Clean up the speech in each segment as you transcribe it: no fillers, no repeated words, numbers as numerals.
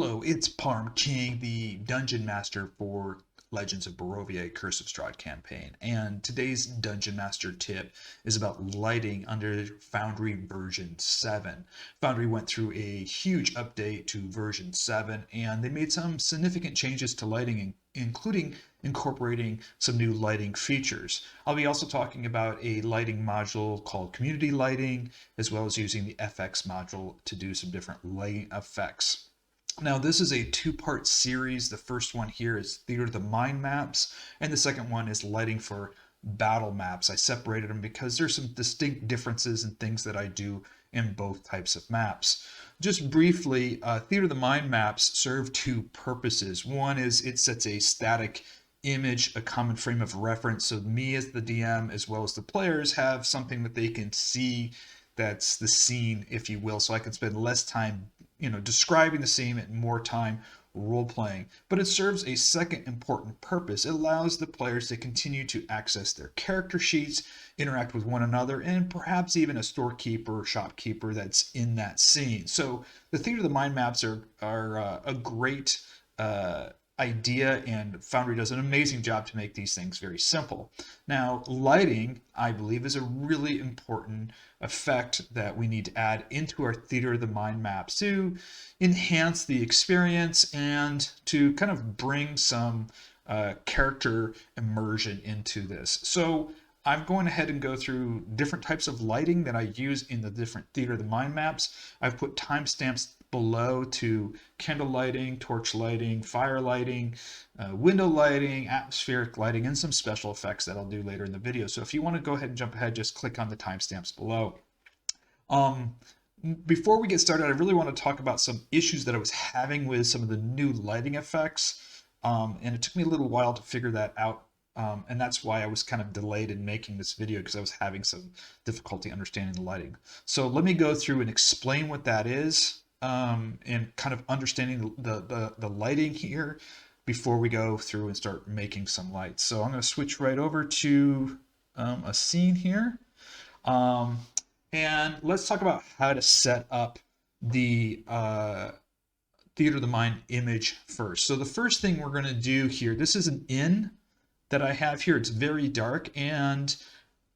Hello, it's Parm King, the Dungeon Master for Legends of Barovia Curse of Strahd campaign. And today's Dungeon Master tip is about lighting under Foundry version 7. Foundry went through a huge update to version 7 and they made some significant changes to lighting, including incorporating some new lighting features. I'll be also talking about a lighting module called Community Lighting, as well as using the FX module to do some different lighting effects. Now, this is a two-part series. The first one here is Theater of the Mind maps, and the second one is lighting for battle maps. I separated them because there's some distinct differences in things that I do in both types of maps. Just briefly, Theater of the Mind maps serve two purposes. One is it sets a static image, a common frame of reference, so me as the DM as well as the players have something that they can see that's the scene, if you will, so I can spend less time describing the scene and more time role playing. But it serves a second important purpose. It allows the players to continue to access their character sheets, interact with one another, and perhaps even a storekeeper or shopkeeper that's in that scene. So the Theater of the Mind maps are a great idea, and Foundry does an amazing job to make these things very simple. Now, lighting, I believe, is a really important effect that we need to add into our Theater of the Mind maps to enhance the experience and to kind of bring some character immersion into this. So I'm going ahead and go through different types of lighting that I use in the different Theater of the Mind maps. I've put timestamps below to candle lighting, torch lighting, fire lighting, window lighting, atmospheric lighting, and some special effects that I'll do later in the video. So if you want to go ahead and jump ahead, just click on the timestamps below. Before we get started, I really want to talk about some issues that I was having with some of the new lighting effects. And it took me a little while to figure that out. And that's why I was kind of delayed in making this video, because I was having some difficulty understanding the lighting. So let me go through and explain what that is. And kind of understanding the lighting here before we go through and start making some lights. So I'm going to switch right over to a scene here. And let's talk about how to set up the Theater of the Mind image first. So the first thing we're going to do here, this is an inn that I have here. It's very dark, and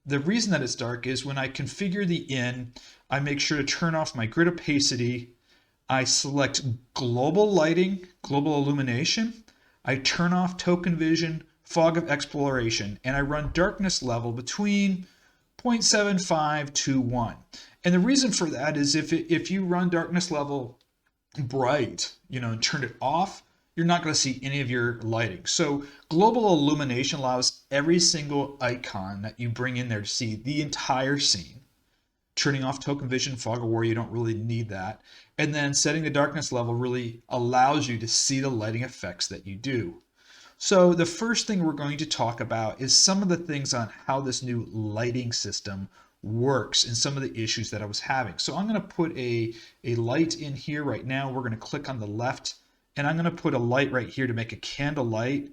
the reason that it's dark is when I configure the inn, I make sure to turn off my grid opacity. I select global lighting, global illumination. I turn off token vision, fog of exploration, and I run darkness level between 0.75 to 1. And the reason for that is if you run darkness level bright, and turn it off, you're not going to see any of your lighting. So global illumination allows every single icon that you bring in there to see the entire scene. Turning off token vision, fog of war, you don't really need that. And then setting the darkness level really allows you to see the lighting effects that you do. So the first thing we're going to talk about is some of the things on how this new lighting system works and some of the issues that I was having. So I'm going to put a light in here right now. We're going to click on the left, and I'm going to put a light right here to make a candle light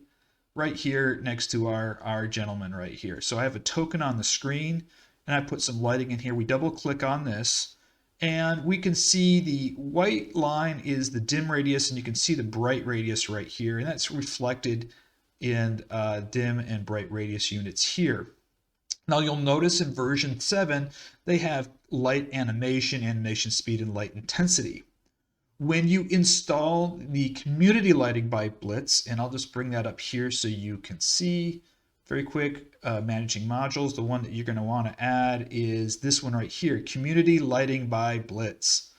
right here next to our gentleman right here. So I have a token on the screen, and I put some lighting in here. We double click on this, and we can see the white line is the dim radius, and you can see the bright radius right here, and that's reflected in dim and bright radius units here. Now you'll notice in version 7 they have light animation, animation speed, and light intensity. When you install the community lighting by Blitz, and I'll just bring that up here so you can see very quick, managing modules, the one that you're going to want to add is this one right here, Community Lighting by Blitz.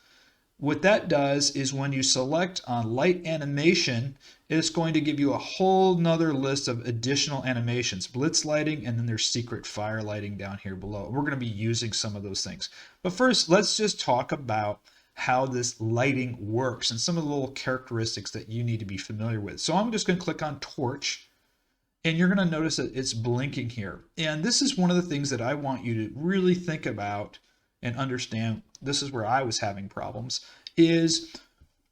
What that does is when you select on light animation, it's going to give you a whole nother list of additional animations, Blitz lighting, and then there's secret fire lighting down here below. We're going to be using some of those things. But first, let's just talk about how this lighting works and some of the little characteristics that you need to be familiar with. So I'm just going to click on Torch, and you're going to notice that it's blinking here. And this is one of the things that I want you to really think about and understand. This is where I was having problems, is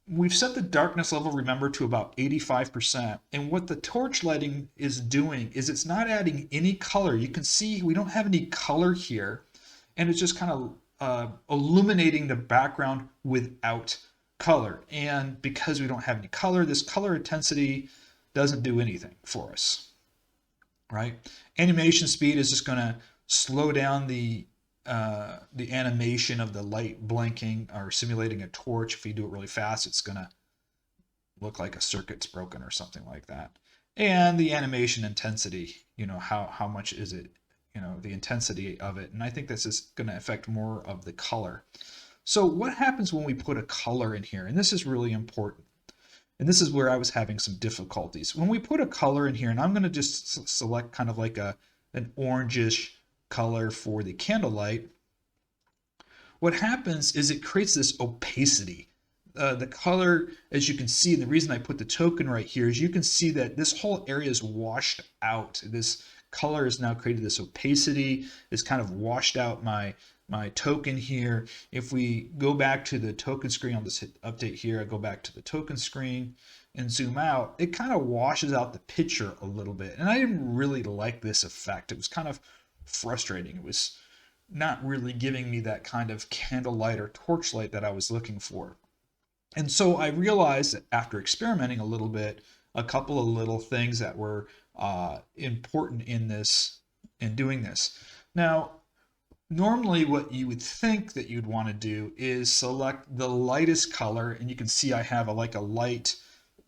we've set the darkness level, remember, to about 85%. And what the torch lighting is doing is it's not adding any color. You can see we don't have any color here. And it's just kind of illuminating the background without color. And because we don't have any color, this color intensity doesn't do anything for us, right? Animation speed is just going to slow down the animation of the light blinking or simulating a torch. If you do it really fast, it's going to look like a circuit's broken or something like that. And the animation intensity, how much is it, the intensity of it. And I think this is going to affect more of the color. So what happens when we put a color in here? And this is really important. And this is where I was having some difficulties. When we put a color in here, and I'm going to just select kind of like an orangish color for the candlelight, what happens is it creates this opacity. The color, as you can see, and the reason I put the token right here is you can see that this whole area is washed out. This color has now created this opacity. It's kind of washed out my token here. If we go back to the token screen, I'll just hit update here. I go back to the token screen and zoom out. It kind of washes out the picture a little bit. And I didn't really like this effect. It was kind of frustrating. It was not really giving me that kind of candlelight or torchlight that I was looking for. And so I realized that after experimenting a little bit, a couple of little things that were important in doing this. Now, normally what you would think that you'd want to do is select the lightest color, and you can see I have like a light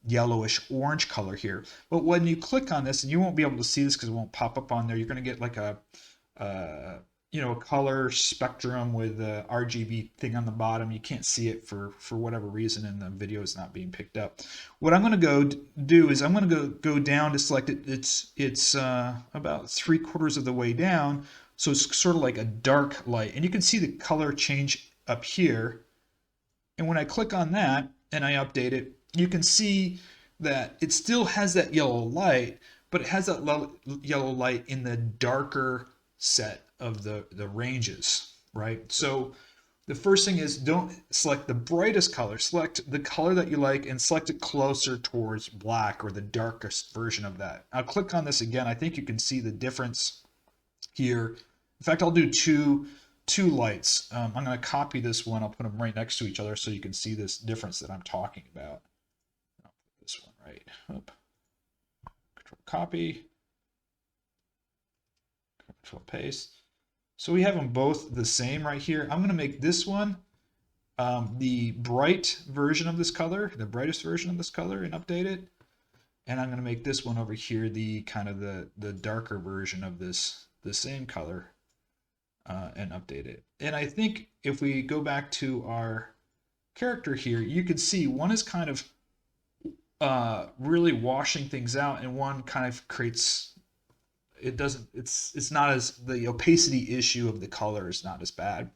yellowish orange color here. But when you click on this, and you won't be able to see this because it won't pop up on there, you're going to get like a color spectrum with a RGB thing on the bottom. You can't see it for whatever reason, and the video is not being picked up. What I'm going to go do is I'm going to go down to select it. It's about 3/4 of the way down, so it's sort of like a dark light, and you can see the color change up here. And when I click on that and I update it, you can see that it still has that yellow light, but it has that yellow light in the darker set of the ranges, right? So the first thing is, don't select the brightest color. Select the color that you like and select it closer towards black or the darkest version of that. I'll click on this again. I think you can see the difference here. In fact, I'll do two lights. I'm going to copy this one. I'll put them right next to each other so you can see this difference that I'm talking about. I'll put this one right up. Control copy. Control paste. So we have them both the same right here. I'm going to make this one the bright version of this color, the brightest version of this color, and update it. And I'm going to make this one over here the kind of the darker version of this, the same color, and update it. And I think if we go back to our character here, you can see one is kind of really washing things out, and one kind of creates, it's not as, the opacity issue of the color is not as bad.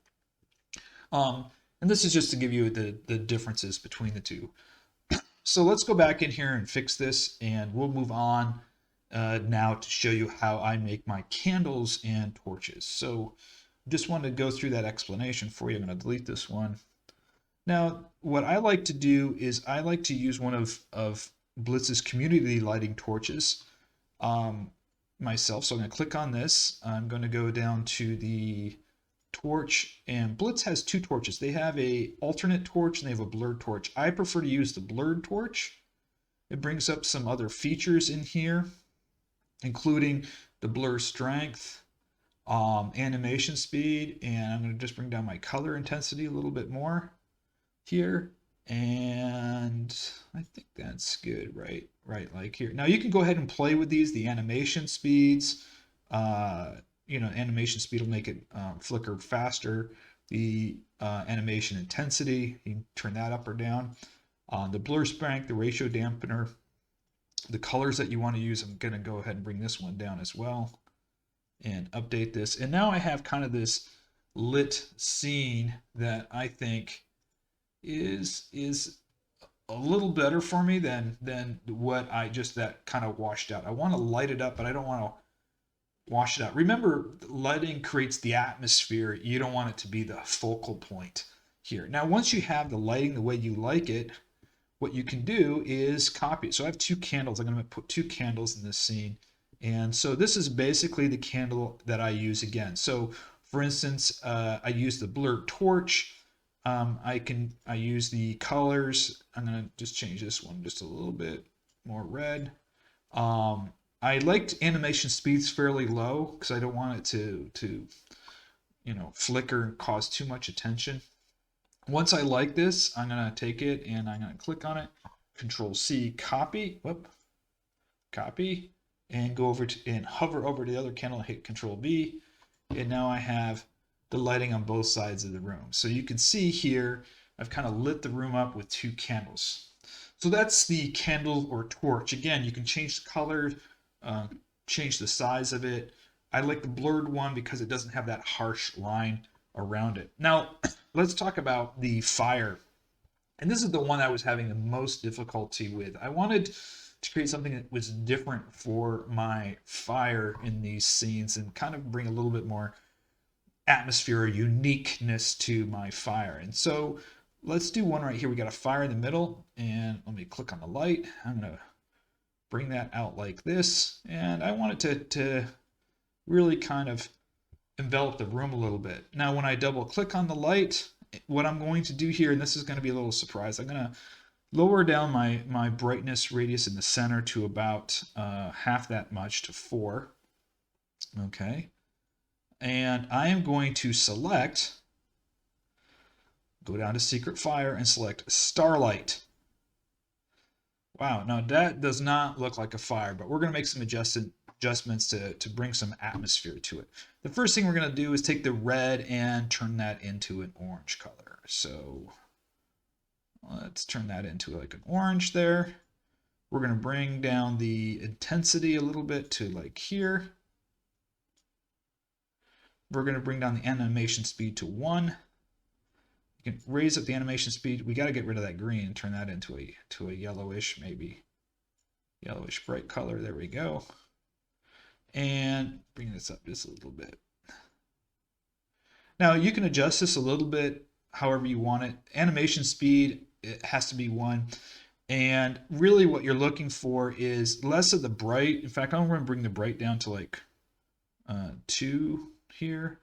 And this is just to give you the differences between the two. So let's go back in here and fix this, and we'll move on now to show you how I make my candles and torches. So just wanted to go through that explanation for you. I'm going to delete this one. Now, what I like to do is I like to use one of Blitz's community lighting torches myself. So I'm going to click on this. I'm going to go down to the torch, and Blitz has two torches. They have a alternate torch and they have a blurred torch. I prefer to use the blurred torch. It brings up some other features in here, including the blur strength, animation speed, and I'm going to just bring down my color intensity a little bit more here, and I think that's good, right like here. Now you can go ahead and play with these, the animation speeds. Animation speed will make it flicker faster. The animation intensity, you can turn that up or down. The blur strength, the ratio dampener, the colors that you want to use, I'm going to go ahead and bring this one down as well and update this. And now I have kind of this lit scene that I think is a little better for me than what I just that kind of washed out. I want to light it up, but I don't want to wash it out. Remember, lighting creates the atmosphere. You don't want it to be the focal point here. Now, once you have the lighting the way you like it, what you can do is copy it. So I have two candles. I'm going to put two candles in this scene. And so this is basically the candle that I use again. So for instance, I use the blurred torch. I use the colors. I'm gonna just change this one just a little bit more red. I liked animation speeds fairly low because I don't want it to flicker and cause too much attention. Once I like this, I'm gonna take it and I'm gonna click on it, Control C, copy, copy, and go over to and hover over to the other candle, hit Control V, and now I have the lighting on both sides of the room. So you can see here, I've kind of lit the room up with 2 candles. So that's the candle or torch. Again, you can change the color, uh, change the size of it. I like the blurred one because it doesn't have that harsh line around it. Now, let's talk about the fire. And this is the one I was having the most difficulty with. I wanted to create something that was different for my fire in these scenes and kind of bring a little bit more atmosphere or uniqueness to my fire. And so let's do one right here. We got a fire in the middle, and let me click on the light. I'm gonna bring that out like this, and I want it to really kind of envelop the room a little bit. Now when I double click on the light, what I'm going to do here, and this is going to be a little surprise, I'm going to lower down my brightness radius in the center to about half that much, to 4. Okay. And I am going to select, go down to Secret Fire and select Starlight. Wow, now that does not look like a fire, but we're going to make some adjustments to bring some atmosphere to it. The first thing we're going to do is take the red and turn that into an orange color. So let's turn that into like an orange there. We're going to bring down the intensity a little bit to like here. We're going to bring down the animation speed to 1. You can raise up the animation speed. We got to get rid of that green and turn that into a yellowish, maybe yellowish bright color. There we go. And bring this up just a little bit. Now you can adjust this a little bit however you want it. Animation speed, it has to be 1. And really what you're looking for is less of the bright. In fact, I'm going to bring the bright down to like 2 here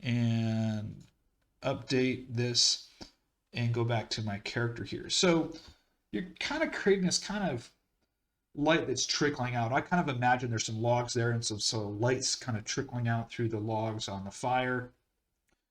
and update this and go back to my character here. So you're kind of creating this kind of light that's trickling out. I kind of imagine there's some logs there, and so light's kind of trickling out through the logs on the fire.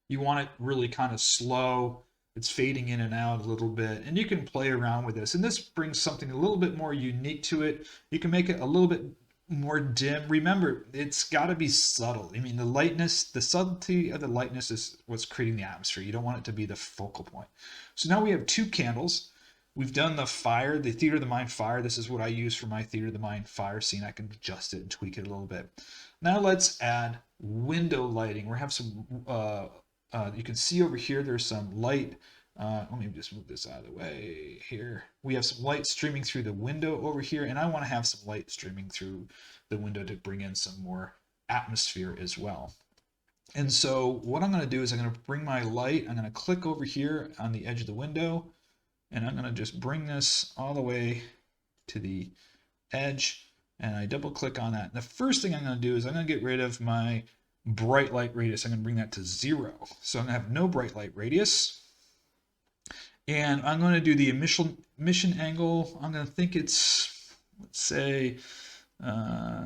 You want it really kind of slow. It's fading in and out a little bit, and you can play around with this. And this brings something a little bit more unique to it. You can make it a little bit more dim. Remember, it's got to be subtle. I mean, the lightness, the subtlety of the lightness is what's creating the atmosphere. You don't want it to be the focal point. So now we have 2 candles. We've done the fire, the Theater of the Mind fire. This is what I use for my Theater of the Mind fire scene. I can adjust it and tweak it a little bit. Now let's add window lighting. We have some, you can see over here, there's some light. Let me just move this out of the way here. We have some light streaming through the window over here, and I want to have some light streaming through the window to bring in some more atmosphere as well. And so what I'm going to do is I'm going to bring my light, I'm going to click over here on the edge of the window, and I'm going to just bring this all the way to the edge, and I double click on that. And the first thing I'm going to do is I'm going to get rid of my bright light radius. I'm going to bring that to 0. So I'm going to have no bright light radius. And I'm going to do the emission angle. I'm going to think it's, let's say,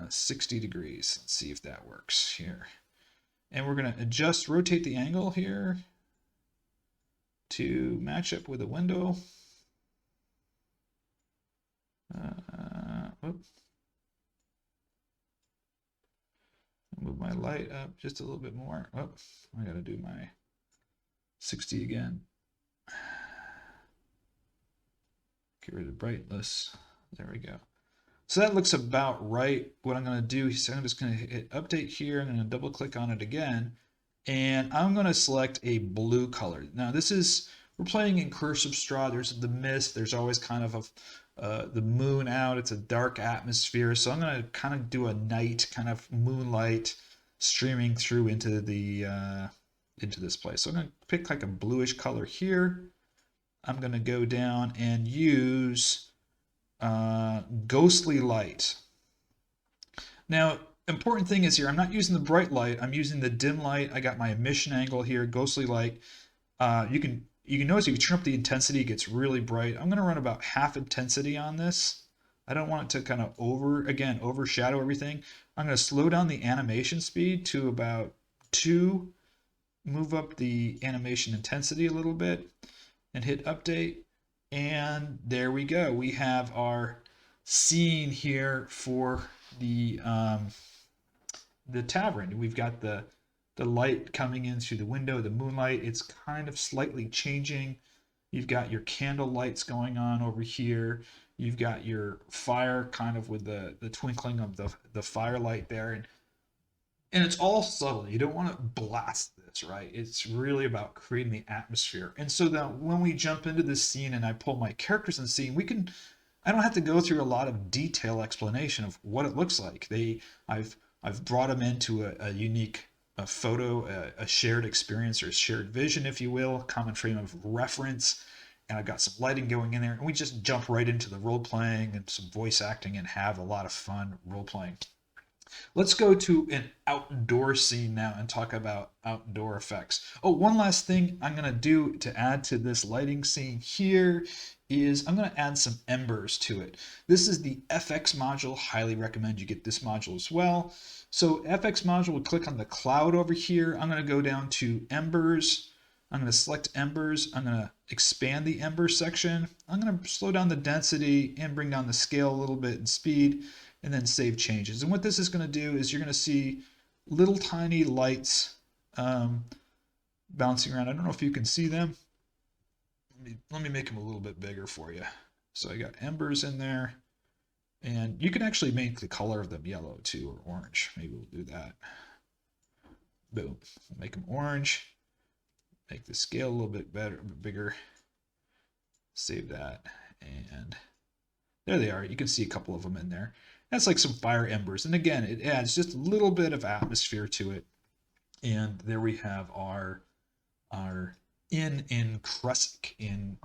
60 degrees. Let's see if that works here. And we're going to rotate the angle here to match up with the window. Move my light up just a little bit more. Oh, I got to do my 60 again. Get rid of brightness. There we go. So that looks about right. What I'm going to do is I'm just going to hit update here. I'm going to double click on it again. And I'm going to select a blue color. Now this is, we're playing in cursive straw. There's the mist. There's always kind of the moon out. It's a dark atmosphere. So I'm going to kind of do a night kind of moonlight streaming through into this place. So I'm going to pick like a bluish color here. I'm going to go down and use ghostly light. Now, important thing is here, I'm not using the bright light, I'm using the dim light. I got my emission angle here, ghostly light. You can you can notice if you turn up the intensity, it gets really bright. I'm going to run about half intensity on this. I don't want it to kind of overshadow everything. I'm going to slow down the animation speed to about 2, move up the animation intensity a little bit, and hit update. And there we go. We have our scene here for the tavern. We've got the light coming in through the window, the moonlight. It's kind of slightly changing. You've got your candle lights going on over here. You've got your fire kind of with the twinkling of the firelight there. And it's all subtle. You don't want to blast this, right? It's really about creating the atmosphere. And so that when we jump into this scene and I pull my characters in the scene, I don't have to go through a lot of detail explanation of what it looks like. I've brought them into a unique photo, a shared experience or a shared vision, if you will, a common frame of reference. And I've got some lighting going in there. And we just jump right into the role playing and some voice acting and have a lot of fun role playing. Let's go to an outdoor scene now and talk about outdoor effects. Oh, one last thing I'm going to do to add to this lighting scene here is I'm going to add some embers to it. This is the FX module. Highly recommend you get this module as well. So FX module, we'll click on the cloud over here. I'm going to go down to embers. I'm going to select embers. I'm going to expand the ember section. I'm going to slow down the density and bring down the scale a little bit and speed, and then save changes. And what this is going to do is you're going to see little tiny lights bouncing around. I don't know if you can see them. Let me make them a little bit bigger for you. So I got embers in there, and you can actually make the color of them yellow too, or orange. Maybe we'll do that. Boom. We'll make them orange. Make the scale a little bit better, bigger. Save that, and there they are. You can see a couple of them in there. That's like some fire embers. And again, it adds just a little bit of atmosphere to it. And there we have our in Krusk in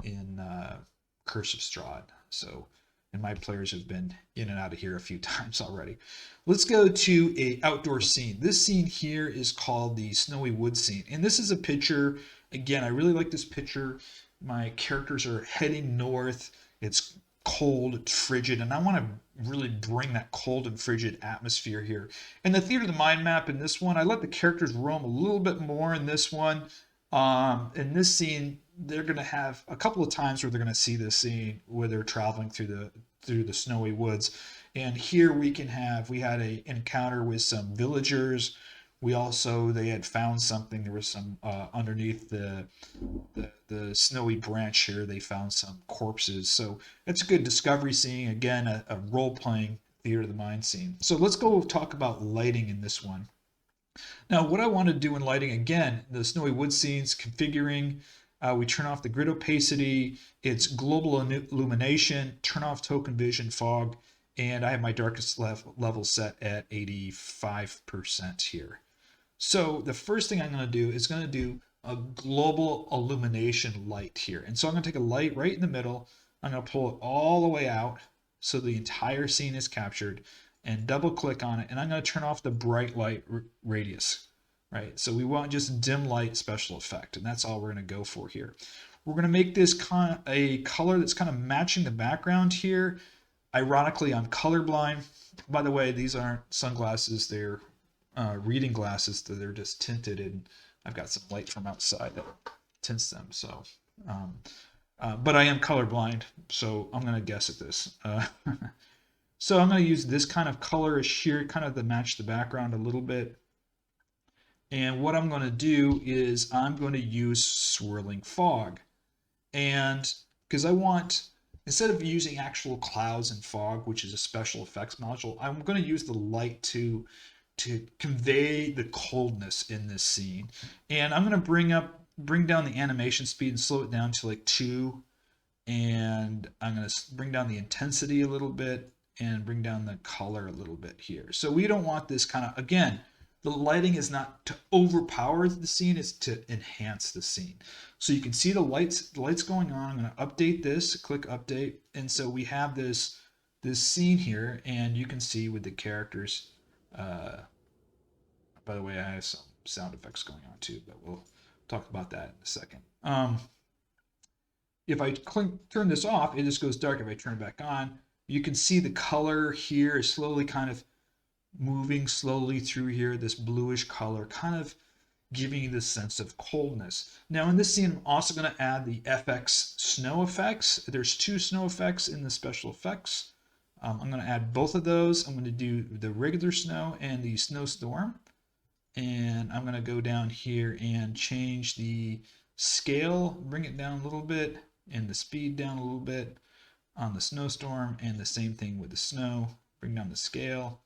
Curse of Strahd. So, and my players have been in and out of here a few times already. Let's go to a outdoor scene. This scene here is called the Snowy Woods scene. And this is a picture. Again, I really like this picture. My characters are heading north. It's cold, it's frigid, and I want to really bring that cold and frigid atmosphere here. In the Theater of the Mind map in this one, I let the characters roam a little bit more in this one. In this scene, they're going to have a couple of times where they're going to see this scene where they're traveling through the snowy woods. And here we had an encounter with some villagers. They had found something. There was some underneath the snowy branch here. They found some corpses. So it's a good discovery scene. Again, a role-playing Theater of the Mind scene. So let's go talk about lighting in this one. Now, what I want to do in lighting, again, the snowy wood scenes, configuring, we turn off the grid opacity, it's global illumination, turn off token vision fog, and I have my darkest level set at 85% here. So the first thing I'm going to do is going to do a global illumination light here. And so I'm going to take a light right in the middle. I'm going to pull it all the way out so the entire scene is captured, and double click on it. And I'm going to turn off the bright light radius, right? So we want just dim light special effect. And that's all we're going to go for here. We're going to make this a color that's kind of matching the background here. Ironically, I'm colorblind. By the way, these aren't sunglasses. They're reading glasses. They're just tinted, and I've got some light from outside that tints them. So, but I am colorblind, so I'm going to guess at this. So I'm going to use this kind of colorish here, kind of to match the background a little bit. And what I'm going to do is I'm going to use swirling fog. And because I want, instead of using actual clouds and fog, which is a special effects module, I'm going to use the light to convey the coldness in this scene. And I'm going to bring down the animation speed and slow it down to like 2. And I'm going to bring down the intensity a little bit and bring down the color a little bit here. So we don't want this kind of, again, the lighting is not to overpower the scene, it's to enhance the scene. So you can see the lights going on. I'm going to update this, click update. And so we have this scene here, and you can see with the characters, by the way, I have some sound effects going on too, but we'll talk about that in a second. If I turn this off, it just goes dark. If I turn it back on, you can see the color here is slowly kind of moving slowly through here, this bluish color, kind of giving you this sense of coldness. Now in this scene, I'm also going to add the FX snow effects. There's 2 snow effects in the special effects. I'm going to add both of those. I'm going to do the regular snow and the snowstorm. And I'm going to go down here and change the scale, bring it down a little bit, and the speed down a little bit on the snowstorm, and the same thing with the snow. Bring down the scale.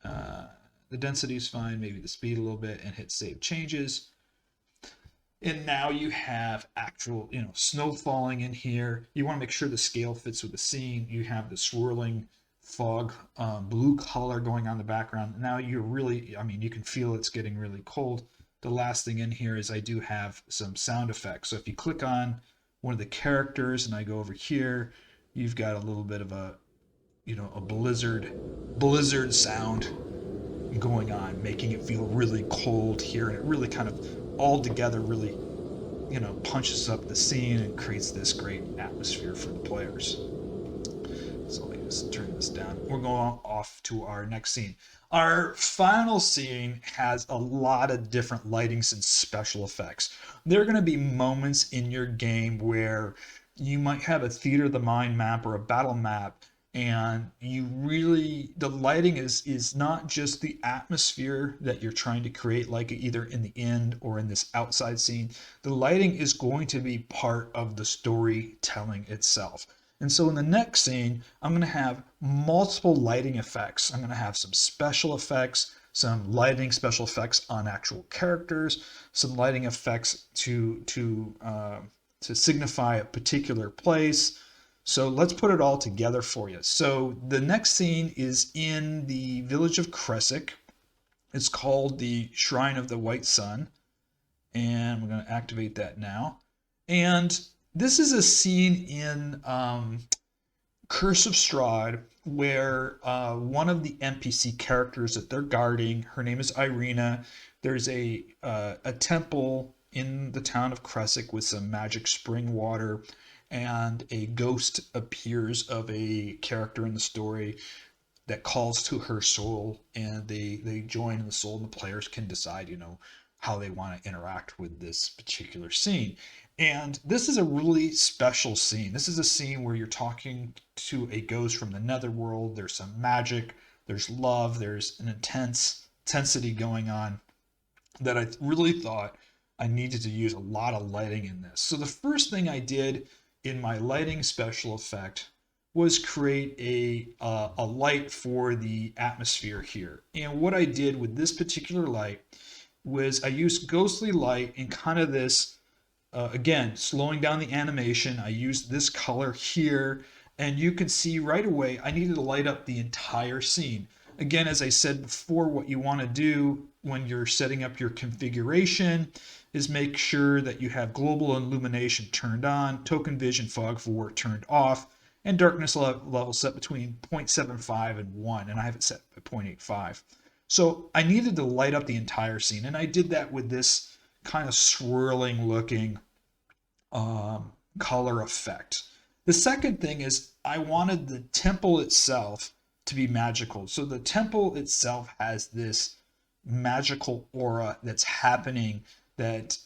The density is fine, maybe the speed a little bit, and hit save changes. And now you have actual, snow falling in here. You want to make sure the scale fits with the scene. You have the swirling fog, blue color going on in the background. Now you're really, you can feel it's getting really cold. The last thing in here is I do have some sound effects. So if you click on one of the characters and I go over here, you've got a little bit of a blizzard sound going on, making it feel really cold here, and it really kind of all together really punches up the scene and creates this great atmosphere for the players. So let me just turn this down. We're going off to our next scene. Our final scene has a lot of different lightings and special effects. There are going to be moments in your game where you might have a theater of the mind map or a battle map, and the lighting is not just the atmosphere that you're trying to create, like either in the end or in this outside scene. The lighting is going to be part of the storytelling itself. And so in the next scene, I'm going to have multiple lighting effects. I'm going to have some special effects, some lighting special effects on actual characters, some lighting effects to signify a particular place. So let's put it all together for you. So the next scene is in the village of Kresic. It's called the Shrine of the White Sun. And we're going to activate that now. And this is a scene in Curse of Strahd where one of the NPC characters that they're guarding, her name is Ireena. There's a temple in the town of Kresic with some magic spring water, and a ghost appears of a character in the story that calls to her soul, and they join in the soul, and the players can decide, how they want to interact with this particular scene. And this is a really special scene. This is a scene where you're talking to a ghost from the netherworld. There's some magic, there's love, there's an intensity going on that I really thought I needed to use a lot of lighting in this. So the first thing I did in my lighting special effect was create a light for the atmosphere here. And what I did with this particular light was I used ghostly light and kind of this, again, slowing down the animation. I used this color here, and you can see right away I needed to light up the entire scene. Again, as I said before, what you want to do when you're setting up your configuration is make sure that you have global illumination turned on, token vision fog 4 turned off, and darkness level set between 0.75 and 1, and I have it set at 0.85. So I needed to light up the entire scene, and I did that with this kind of swirling looking color effect. The second thing is I wanted the temple itself to be magical. So the temple itself has this magical aura that's happening that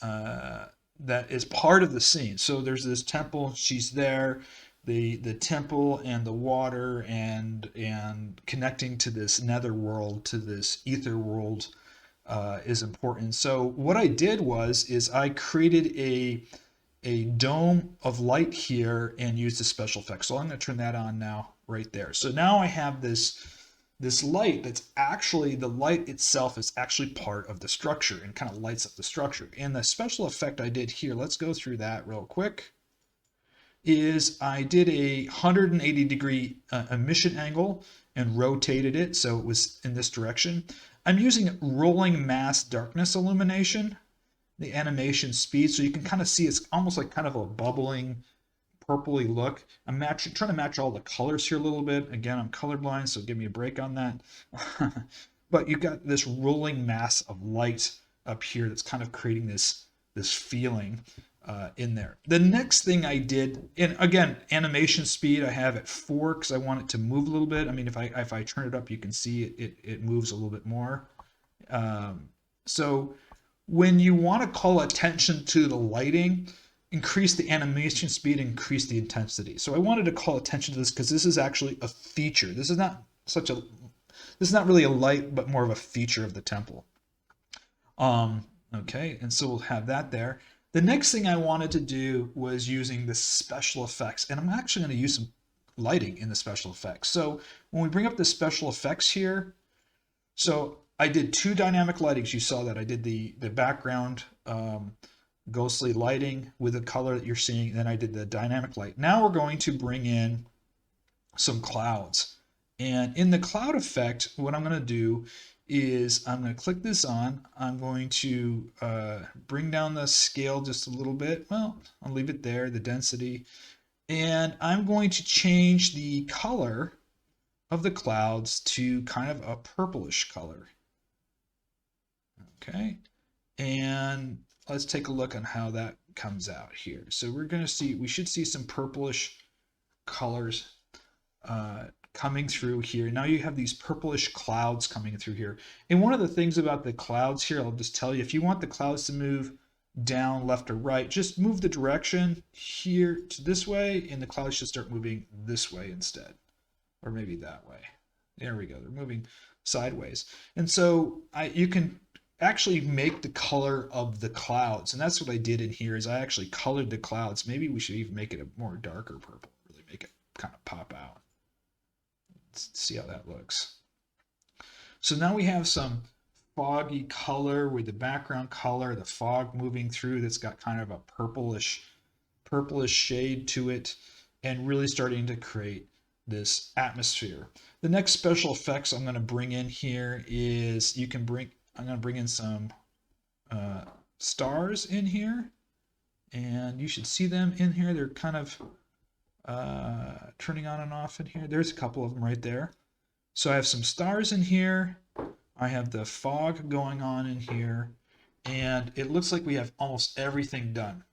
is part of the scene. So there's this temple, she's there, the temple and the water and connecting to this nether world, to this ether world is important. So what I did is I created a dome of light here and used a special effect. So I'm going to turn that on now right there. So now I have this light that's actually, the light itself is actually part of the structure and kind of lights up the structure. And the special effect I did here, let's go through that real quick, is I did a 180-degree emission angle and rotated it so it was in this direction. I'm using rolling mass darkness illumination, the animation speed, so you can kind of see it's almost like kind of a bubbling purpley look. I'm trying to match all the colors here a little bit. Again, I'm colorblind, so give me a break on that. But you've got this rolling mass of light up here that's kind of creating this feeling. in there. The next thing I did, and again, animation speed I have at 4 because I want it to move a little bit. I mean, if I turn it up, you can see it moves a little bit more. So when you want to call attention to the lighting, increase the animation speed, increase the intensity. So I wanted to call attention to this because this is actually a feature. This is not really a light, but more of a feature of the temple. Okay, and so we'll have that there. The next thing I wanted to do was using the special effects, and I'm actually going to use some lighting in the special effects. So when we bring up the special effects here, so I did 2 dynamic lightings. You saw that I did the background ghostly lighting with the color that you're seeing. Then I did the dynamic light. Now we're going to bring in some clouds. And in the cloud effect, what I'm going to do is I'm going to click this on. I'm going to bring down the scale just a little bit. Well, I'll leave it there, the density. And I'm going to change the color of the clouds to kind of a purplish color. Okay. And let's take a look on how that comes out here. So we're going to see, we should see some purplish colors coming through here. Now you have these purplish clouds coming through here. And one of the things about the clouds here, I'll just tell you, if you want the clouds to move down, left, or right, just move the direction here to this way, and the clouds should start moving this way instead. Or maybe that way. There we go. They're moving sideways. And so you can actually make the color of the clouds. And that's what I did in here is I actually colored the clouds. Maybe we should even make it a more darker purple, really make it kind of pop out. Let's see how that looks. So now we have some foggy color with the background color, the fog moving through that's got kind of a purplish shade to it, and really starting to create this atmosphere. The next special effects I'm going to bring in here is I'm going to bring in some stars in here, and you should see them in here. They're kind of turning on and off in here. There's a couple of them right there. So I have some stars in here. I have the fog going on in here, and it looks like we have almost everything done.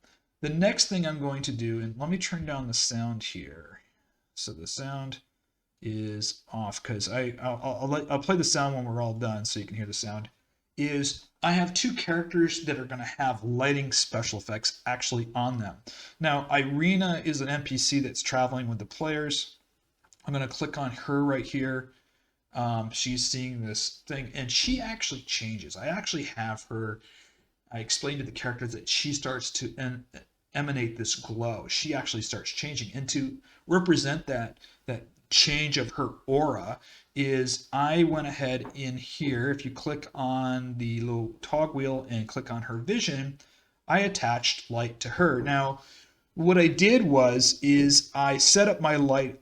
The next thing I'm going to do, and let me turn down the sound here. So the sound is off because I'll play the sound when we're all done so you can hear the sound. Is I have 2 characters that are going to have lighting special effects actually on them. Now, Ireena is an NPC that's traveling with the players. I'm going to click on her right here. She's seeing this thing, and she actually changes. I actually have her. I explained to the character that she starts to emanate this glow. She actually starts changing, and to represent that change of her aura is I went ahead in here. If you click on the little toggle wheel and click on her vision, I attached light to her. Now, what I did is I set up my light,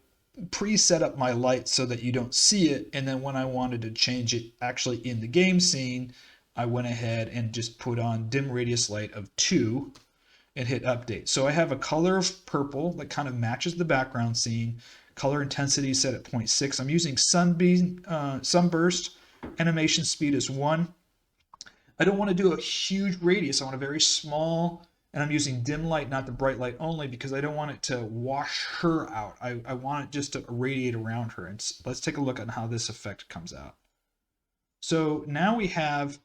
preset up my light so that you don't see it, and then when I wanted to change it actually in the game scene, I went ahead and just put on dim radius light of 2 and hit update. So I have a color of purple that kind of matches the background scene. Color intensity set at 0.6. I'm using sunburst. Animation speed is 1. I don't want to do a huge radius. I want a very small, and I'm using dim light, not the bright light only, because I don't want it to wash her out. I want it just to radiate around her. And let's take a look at how this effect comes out. So now we have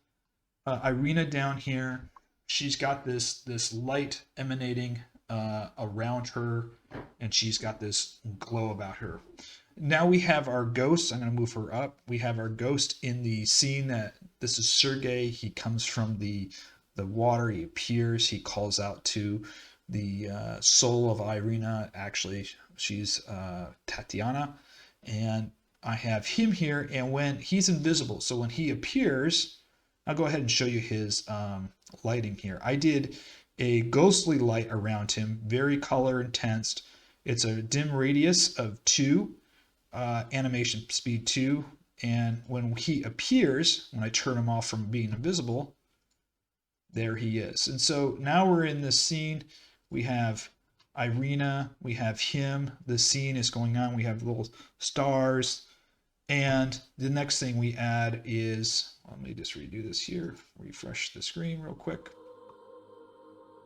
Ireena down here. She's got this light emanating around her, and she's got this glow about her. Now we have our ghost. I'm going to move her up. We have our ghost in the scene that this is Sergei. He comes from the water. He appears. He calls out to the soul of Ireena. Actually, she's Tatiana. And I have him here, and when he's invisible, so when he appears, I'll go ahead and show you his lighting here. I did a ghostly light around him, very color intense. It's a dim radius of 2, animation speed 2, and when he appears, when I turn him off from being invisible, there he is. And so now we're in this scene. We have Ireena, we have him, the scene is going on, we have little stars, and the next thing we add is, let me just redo this here, refresh the screen real quick.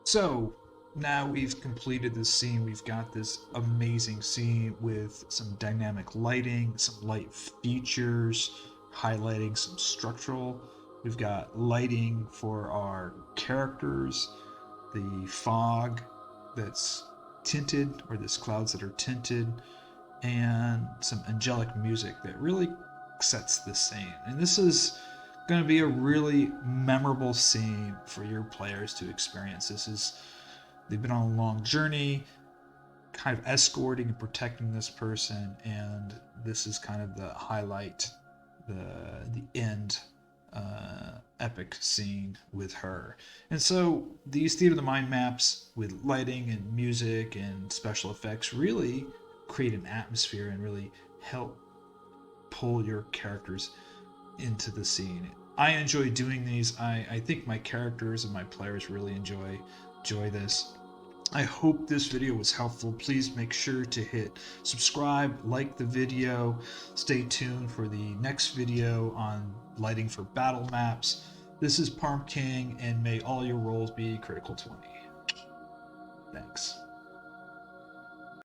So now we've completed this scene. We've got this amazing scene with some dynamic lighting, some light features, highlighting some structural. We've got lighting for our characters, the fog that's tinted, or this clouds that are tinted, and some angelic music that really sets the scene. And this is going to be a really memorable scene for your players to experience. They've been on a long journey, kind of escorting and protecting this person, and this is kind of the highlight, the end epic scene with her. And so these theater of the mind maps with lighting and music and special effects really create an atmosphere and really help pull your characters into the scene. I enjoy doing these. I think my characters and my players really enjoy this. I hope this video was helpful. Please make sure to hit subscribe, like the video, stay tuned for the next video on lighting for battle maps. This is Parm King, and may all your rolls be critical 20. Thanks.